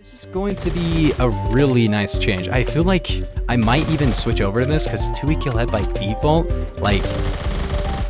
This is going to be a really nice change. I feel like I might even switch over to this because 2-hit kill head by default, like,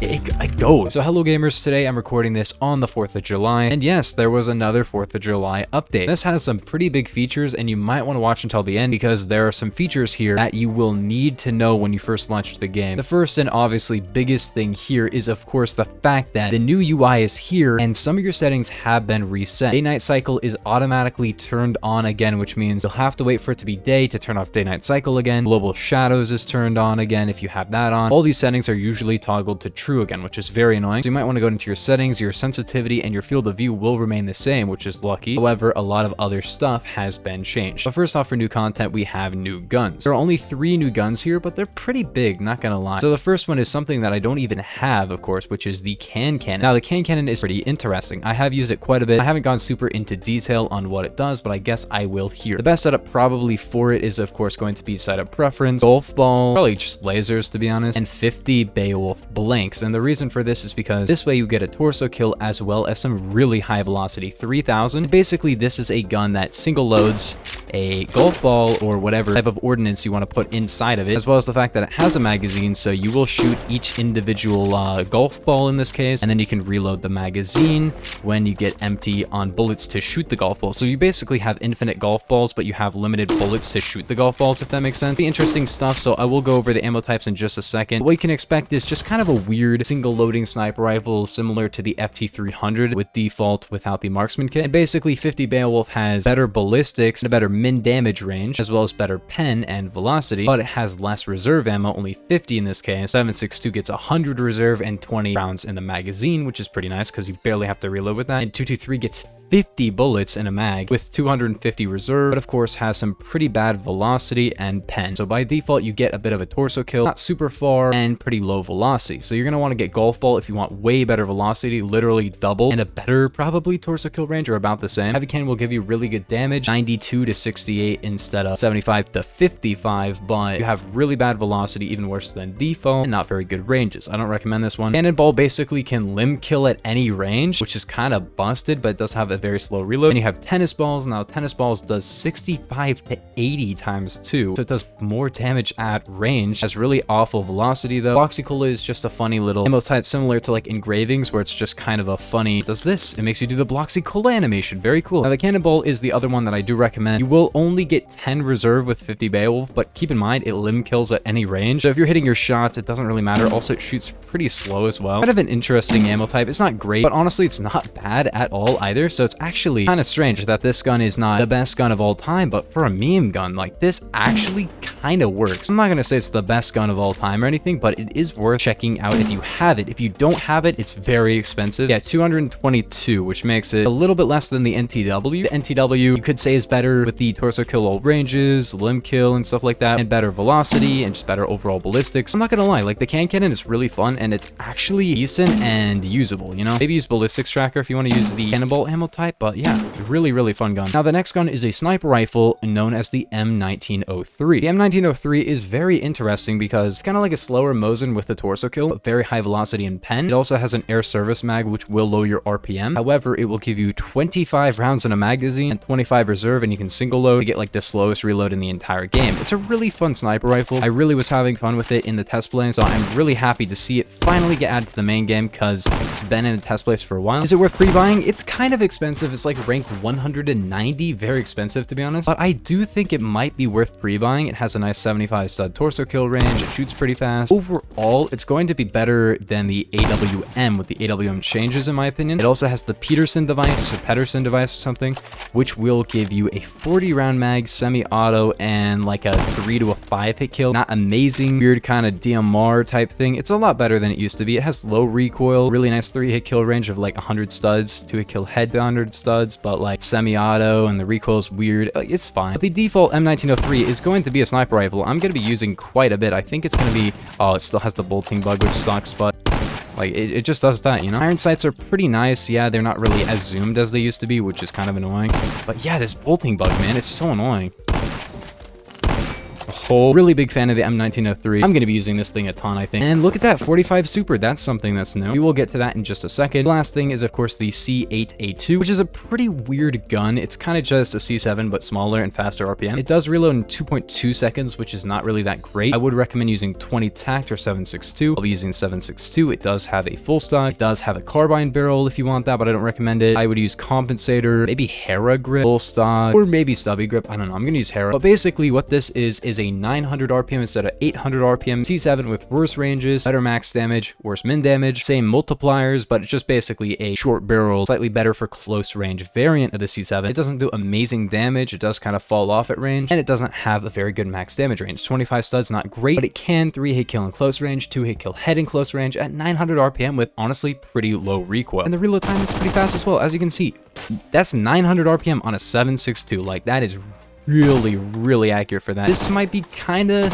it goes. So hello gamers, today I'm recording this on the 4th of July, and yes, there was another 4th of July update. This has some pretty big features, and you might want to watch until the end because there are some features here that you will need to know when you first launch the game. The first and obviously biggest thing here is of course the fact that the new UI is here and some of your settings have been reset. Day-night cycle is automatically turned on again, which means you'll have to wait for it to be day to turn off day-night cycle again. Global shadows is turned on again if you have that on. All these settings are usually toggled to true again, which is very annoying. So you might want to go into your settings. Your sensitivity and your field of view will remain the same, which is lucky. However, a lot of other stuff has been changed. But first off, for new content, we have new guns. There are only 3 new guns here, but they're pretty big, not gonna lie. So the first one is something that I don't even have, of course, which is the can cannon. Now the can cannon is pretty interesting. I have used it quite a bit. I haven't gone super into detail on what it does, but I guess I will here. The best setup probably for it is of course going to be setup preference, golf ball, probably just lasers to be honest, and 50 Beowulf blanks. And the reason for this is because this way you get a torso kill as well as some really high velocity, 3000. Basically, this is a gun that single loads a golf ball or whatever type of ordnance you want to put inside of it, as well as the fact that it has a magazine, so you will shoot each individual golf ball in this case, and then you can reload the magazine when you get empty on bullets to shoot the golf ball. So you basically have infinite golf balls, but you have limited bullets to shoot the golf balls, if that makes sense. The interesting stuff, so I will go over the ammo types in just a second. What you can expect is just kind of a weird single loading sniper rifle similar to the FT300 with default without the marksman kit. And basically 50 Beowulf has better ballistics and a better min damage range, as well as better pen and velocity, but it has less reserve ammo, only 50 in this case. 7.62 gets 100 reserve and 20 rounds in the magazine, which is pretty nice because you barely have to reload with that. And 223 gets 50 bullets in a mag with 250 reserve, but of course has some pretty bad velocity and pen. So by default, you get a bit of a torso kill, not super far, and pretty low velocity. So you're going to want to get golf ball if you want way better velocity, literally double, and a better probably torso kill range or about the same. Heavy cannon will give you really good damage, 92 to 68 instead of 75 to 55, but you have really bad velocity, even worse than default, and not very good ranges. I don't recommend this one. Cannonball basically can limb kill at any range, which is kind of busted, but it does have a very slow reload. And you have tennis balls. Now tennis balls does 65 to 80 times 2, so it does more damage at range. Has really awful velocity though. Bloxicola is just a funny little ammo type similar to like engravings, where it's just kind of a funny, does this, it makes you do the Bloxicola animation. Very cool. Now the cannonball is the other one that I do recommend. You will only get 10 reserve with 50 Beowulf, but keep in mind it limb kills at any range, so if you're hitting your shots it doesn't really matter. Also it shoots pretty slow as well. Kind of an interesting ammo type. It's not great, but honestly it's not bad at all either. So it's actually kind of strange that this gun is not the best gun of all time, but for a meme gun like this actually kind of works. I'm not gonna say it's the best gun of all time or anything, but it is worth checking out if you have it. If you don't have it, it's very expensive. Yeah, 222, which makes it a little bit less than the NTW. The NTW you could say is better with the torso kill all ranges, limb kill and stuff like that, and better velocity and just better overall ballistics. I'm not gonna lie, like the can cannon is really fun and it's actually decent and usable, you know? Maybe use ballistics tracker if you want to use the cannonball ammo type, but yeah, really fun gun. Now the next gun is a sniper rifle known as the M1903. The M1903 is very interesting because it's kind of like a slower Mosin with the torso kill, but very high velocity and pen. It also has an air service mag, which will lower your RPM. However, it will give you 25 rounds in a magazine and 25 reserve, and you can single load to get like the slowest reload in the entire game. It's a really fun sniper rifle. I really was having fun with it in the test play, so I'm really happy to see it finally get added to the main game because it's been in the test place for a while. Is it worth pre-buying? It's kind of expensive. It's like rank 190, very expensive to be honest, but I do think it might be worth pre-buying. It has a nice 75 stud torso kill range. It shoots pretty fast. Overall, it's going to be better than the AWM with the AWM changes in my opinion. It also has the Pedersen device or something, which will give you a 40 round mag, semi-auto, and like a 3 to a 5 hit kill. Not amazing, weird kind of DMR type thing. It's a lot better than it used to be. It has low recoil, really nice 3 hit kill range of like 100 studs, 2 hit kill head to 100 studs, but like semi-auto and the recoil's weird. It's fine. But the default M1903 is going to be a sniper rifle I'm going to be using quite a bit. I think it's going to be, oh, it still has the bolting bug, which sucks, but like it just does that, you know? Iron sights are pretty nice. Yeah, they're not really as zoomed as they used to be, which is kind of annoying. But yeah, this bolting bug, man, it's so annoying. whole. Really big fan of the M1903. I'm going to be using this thing a ton, I think. And look at that, 45 Super. That's something that's new. We will get to that in just a second. The last thing is, of course, the C8A2, which is a pretty weird gun. It's kind of just a C7, but smaller and faster RPM. It does reload in 2.2 seconds, which is not really that great. I would recommend using 20 tact or 7.62. I'll be using 7.62. It does have a full stock. It does have a carbine barrel if you want that, but I don't recommend it. I would use compensator, maybe Hera grip, full stock, or maybe stubby grip. I don't know. I'm going to use Hera. But basically what this is a 900 RPM instead of 800 RPM C7 with worse ranges, better max damage, worse min damage, same multipliers, but it's just basically a short barrel, slightly better for close range variant of the C7. It doesn't do amazing damage. It does kind of fall off at range, and it doesn't have a very good max damage range. 25 studs, not great, but it can 3-hit kill in close range, 2-hit kill head in close range at 900 RPM with honestly pretty low recoil. And the reload time is pretty fast as well. As you can see, that's 900 RPM on a 7.62. Like, that is really accurate for that. This might be kind of,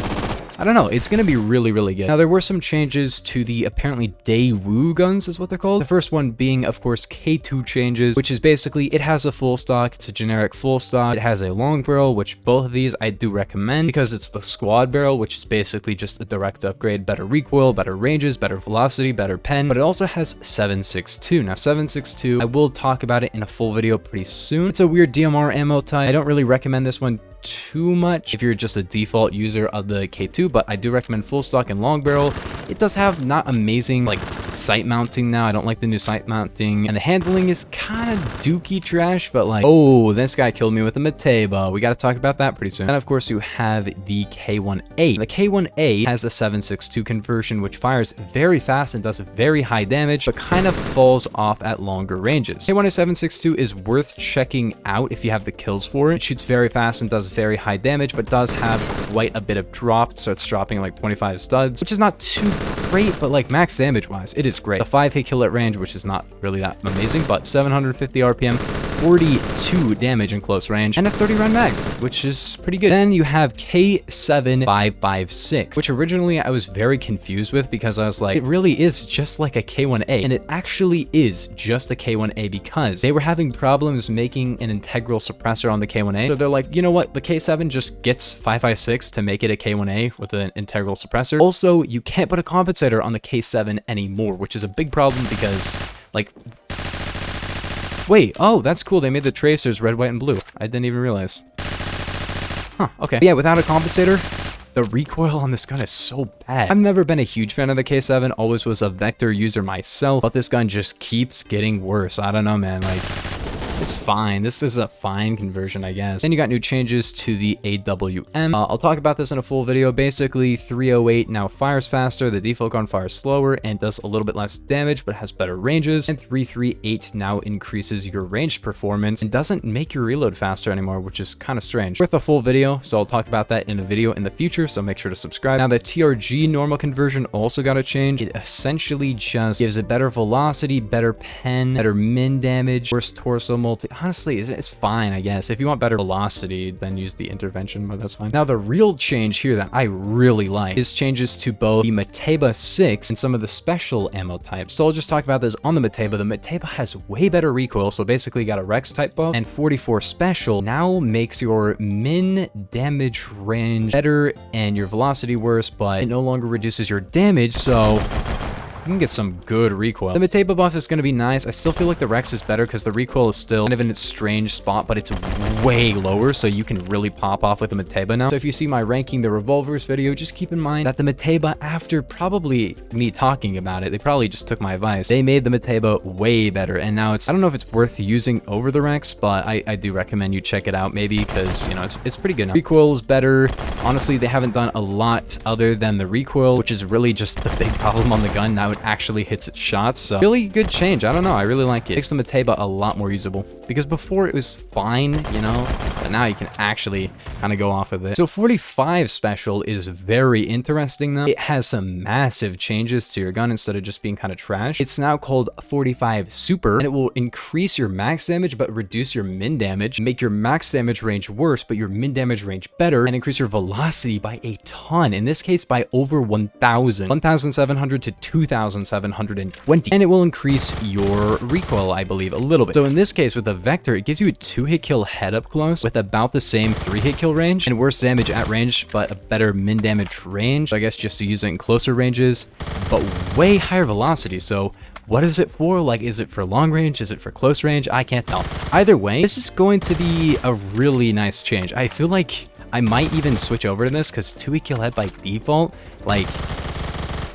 I don't know, it's going to be really good. Now, there were some changes to the apparently Daewoo guns is what they're called. The first one being, of course, K2 changes, which is basically it has a full stock. It's a generic full stock. It has a long barrel, which both of these I do recommend because it's the squad barrel, which is basically just a direct upgrade, better recoil, better ranges, better velocity, better pen, but it also has 7.62. Now, 7.62, I will talk about it in a full video pretty soon. It's a weird DMR ammo type. I don't really recommend this one too much if you're just a default user of the K2, but I do recommend full stock and long barrel. It does have not amazing like sight mounting now. I don't like the new sight mounting, and the handling is kind of dookie trash, but like, oh, this guy killed me with a Mateba. We got to talk about that pretty soon. And of course, you have the K1A. The K1A has a 7.62 conversion, which fires very fast and does very high damage, but kind of falls off at longer ranges. K1A 7.62 is worth checking out if you have the kills for it. It shoots very fast and does very high damage, but does have quite a bit of drop, so it's dropping like 25 studs, which is not too great, but like max damage wise, it is great. A 5-hit kill at range, which is not really that amazing, but 750 RPM, 42 damage in close range, and a 30-round mag, which is pretty good. Then you have K7556, which originally I was very confused with because I was like, it really is just like a K1A, and it actually is just a K1A because they were having problems making an integral suppressor on the K1A, so they're like, you know what, the K7 just gets 556 to make it a K1A with an integral suppressor. Also, you can't put a compensator on the K7 anymore, which is a big problem because, like, wait, oh, that's cool. They made the tracers red, white, and blue. I didn't even realize. Huh, okay. Yeah, without a compensator, the recoil on this gun is so bad. I've never been a huge fan of the K7, always was a vector user myself, but this gun just keeps getting worse. I don't know, man, like, it's fine. This is a fine conversion, I guess. Then you got new changes to the AWM. I'll talk about this in a full video. Basically, 308 now fires faster, the default gun fires slower, and does a little bit less damage, but has better ranges. And 338 now increases your range performance and doesn't make your reload faster anymore, which is kind of strange. Worth a full video, so I'll talk about that in a video in the future, so make sure to subscribe. Now, the Trg Normal Conversion also got a change. It essentially just gives it better velocity, better pen, better min damage, worse torso multi. Honestly, it's fine, I guess. If you want better velocity, then use the intervention, but that's fine. Now, the real change here that I really like is changes to both the Mateba 6 and some of the special ammo types. So I'll just talk about this on the Mateba. The Mateba has way better recoil, so basically you got a Rex type buff, and 44 special now makes your min damage range better and your velocity worse, but it no longer reduces your damage, so you can get some good recoil. The Mateba buff is going to be nice. I still feel like the Rex is better because the recoil is still kind of in its strange spot, but it's way lower, so you can really pop off with the Mateba now. So if you see my ranking the revolvers video, just keep in mind that the Mateba, after probably me talking about it, they probably just took my advice. They made the Mateba way better, and now it's, I don't know if it's worth using over the Rex, but I do recommend you check it out maybe because, you know, it's pretty good now. Recoil is better. Honestly, they haven't done a lot other than the recoil, which is really just the big problem on the gun. Now it actually hits its shots, so really good change. I don't know, I really like it. Makes the Mateba a lot more usable because before it was fine, you know, but now you can actually kind of go off of it. So 45 special is very interesting though. It has some massive changes to your gun instead of just being kind of trash. It's now called 45 super, and it will increase your max damage but reduce your min damage, make your max damage range worse but your min damage range better, and increase your velocity by a ton. In this case, by over 1,700 to 2,720, and it will increase your recoil, I believe, a little bit. So in this case, with the Vector, it gives you a 2-hit kill head up close with with about the same 3-hit kill range and worse damage at range, but a better min damage range. So I guess just to use it in closer ranges, but way higher velocity. So what is it for? Like, is it for long range? Is it for close range? I can't tell. Either way, this is going to be a really nice change. I feel like I might even switch over to this because 2-hit kill head by default, like,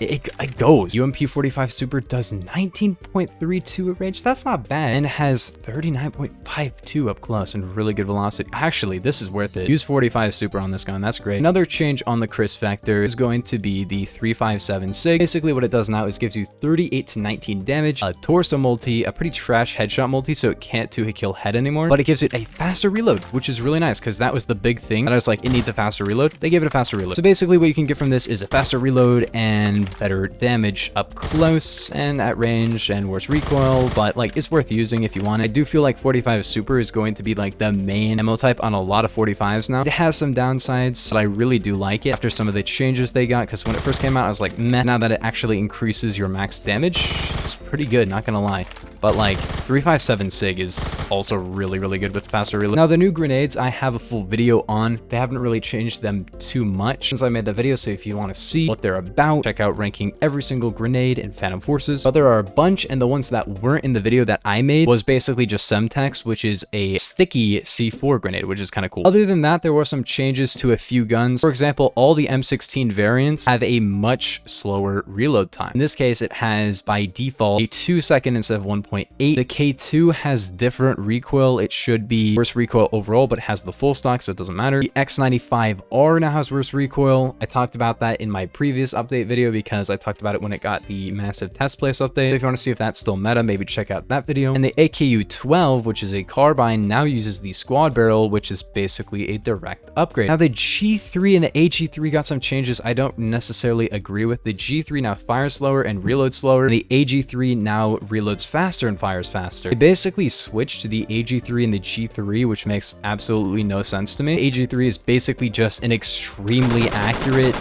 it goes. UMP 45 Super does 19.32 at range. That's not bad. And it has 39.52 up close and really good velocity. Actually, this is worth it. Use 45 Super on this gun. That's great. Another change on the crisp factor is going to be the 357 SIG. Basically, what it does now is gives you 38 to 19 damage, a torso multi, a pretty trash headshot multi, so it can't 2-hit kill head anymore, but it gives it a faster reload, which is really nice because that was the big thing that I was like, it needs a faster reload. They gave it a faster reload. So basically, what you can get from this is a faster reload and better damage up close and at range and worse recoil, but like it's worth using if you want. I do feel like 45 Super is going to be like the main ammo type on a lot of 45s now. It has some downsides, but I really do like it after some of the changes they got, because when it first came out I was like, meh. Now that it actually increases your max damage, it's pretty good, not gonna lie. But like 357 SIG is also really good with faster reload. Now the new grenades I have a full video on. They haven't really changed them too much since I made that video, so if you want to see what they're about, check out ranking every single grenade in Phantom Forces. But there are a bunch, and the ones that weren't in the video that I made was basically just Semtex, which is a sticky C4 grenade, which is kind of cool. Other than that, there were some changes to a few guns. For example, all the M16 variants have a much slower reload time. In this case, it has by default a 2-second instead of 1.8. The K2 has different recoil. It should be worse recoil overall, but it has the full stock, so it doesn't matter. The X95R now has worse recoil. I talked about that in my previous update video because I talked about it when it got the massive test place update. So if you want to see if that's still meta, maybe check out that video. And the AKU-12, which is a carbine, now uses the squad barrel, which is basically a direct upgrade. Now the G3 and the AG3 got some changes I don't necessarily agree with. The G3 now fires slower and reloads slower. And the AG3 now reloads faster and fires faster. They basically switched to the AG3 and the G3, which makes absolutely no sense to me. The AG3 is basically just an extremely accurate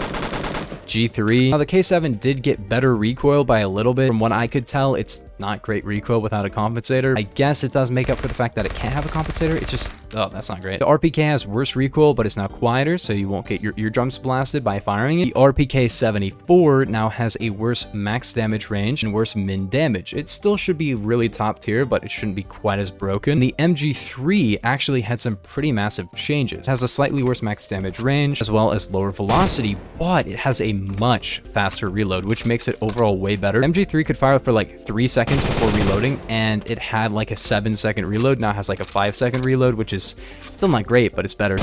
G3. Now the K7 did get better recoil by a little bit. From what I could tell, it's not great recoil without a compensator. I guess it does make up for the fact that it can't have a compensator. It's just, oh, that's not great. The RPK has worse recoil, but it's now quieter, so you won't get your eardrums blasted by firing it. The RPK 74 now has a worse max damage range and worse min damage. It still should be really top tier, but it shouldn't be quite as broken. The MG3 actually had some pretty massive changes. It has a slightly worse max damage range as well as lower velocity, but it has a much faster reload, which makes it overall way better. MG3 could fire for like 3 seconds before reloading, and it had like a 7-second reload. Now it has like a 5-second reload, which is still not great, but it's better.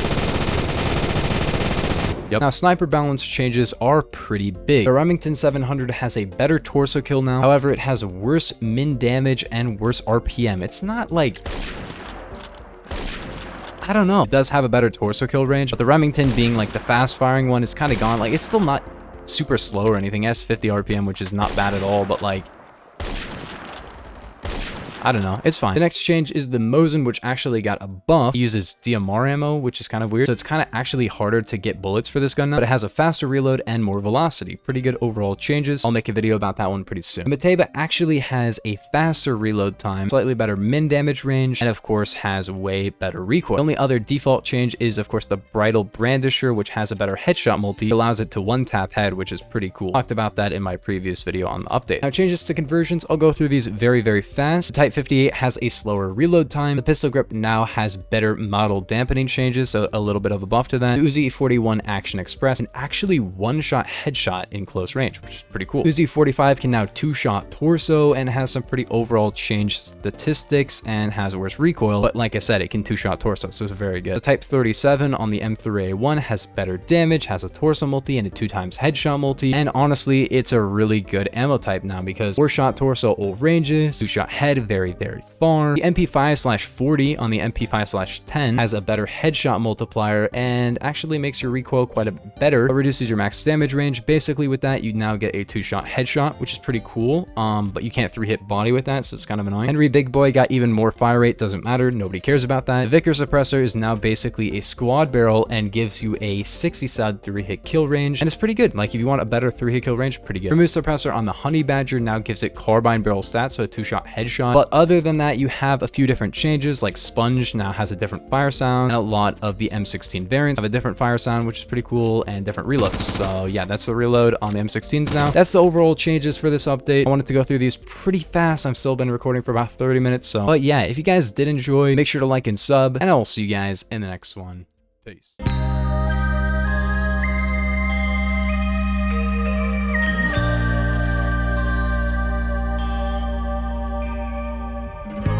Yep. Now, sniper balance changes are pretty big. The Remington 700 has a better torso kill now. However, it has worse min damage and worse RPM. It's not like, I don't know. It does have a better torso kill range, but the Remington being like the fast firing one is kind of gone. Like, it's still not super slow or anything. It has 50 RPM, which is not bad at all, but like, I don't know, it's fine. The next change is the Mosin, which actually got a buff. It uses DMR ammo, which is kind of weird. So it's kind of actually harder to get bullets for this gun now, but it has a faster reload and more velocity. Pretty good overall changes. I'll make a video about that one pretty soon. The Mateba actually has a faster reload time, slightly better min damage range, and of course has way better recoil. The only other default change is of course the Bridal Brandisher, which has a better headshot multi. It allows it to one-tap head, which is pretty cool. Talked about that in my previous video on the update. Now changes to conversions, I'll go through these very fast. The Type 58 has a slower reload time. The pistol grip now has better model dampening changes, so a little bit of a buff to that. The Uzi 41 Action Express can actually one-shot headshot in close range, which is pretty cool. Uzi 45 can now two-shot torso and has some pretty overall changed statistics and has worse recoil, but like I said, it can two-shot torso, so it's very good. The Type 37 on the M3A1 has better damage, has a torso multi and a 2x headshot multi, and honestly, it's a really good ammo type now because 4-shot torso all ranges, 2-shot head very far. The MP5/40 on the MP5/10 has a better headshot multiplier and actually makes your recoil quite a bit better. It reduces your max damage range. Basically with that, you now get a 2-shot headshot, which is pretty cool, but you can't 3-hit body with that, so it's kind of annoying. Henry Big Boy got even more fire rate, doesn't matter, nobody cares about that. The Vickers suppressor is now basically a squad barrel and gives you a 60-side 3-hit kill range, and it's pretty good. Like if you want a better 3-hit kill range, pretty good. Remove suppressor on the Honey Badger now gives it carbine barrel stats, so a 2-shot headshot, but But other than that, you have a few different changes, like Sponge now has a different fire sound, and a lot of the M16 variants have a different fire sound, which is pretty cool, and different reloads. So yeah, that's the reload on the M16s now. That's the overall changes for this update. I wanted to go through these pretty fast. I've still been recording for about 30 minutes. But yeah, if you guys did enjoy, make sure to like and sub, and I'll see you guys in the next one. Peace.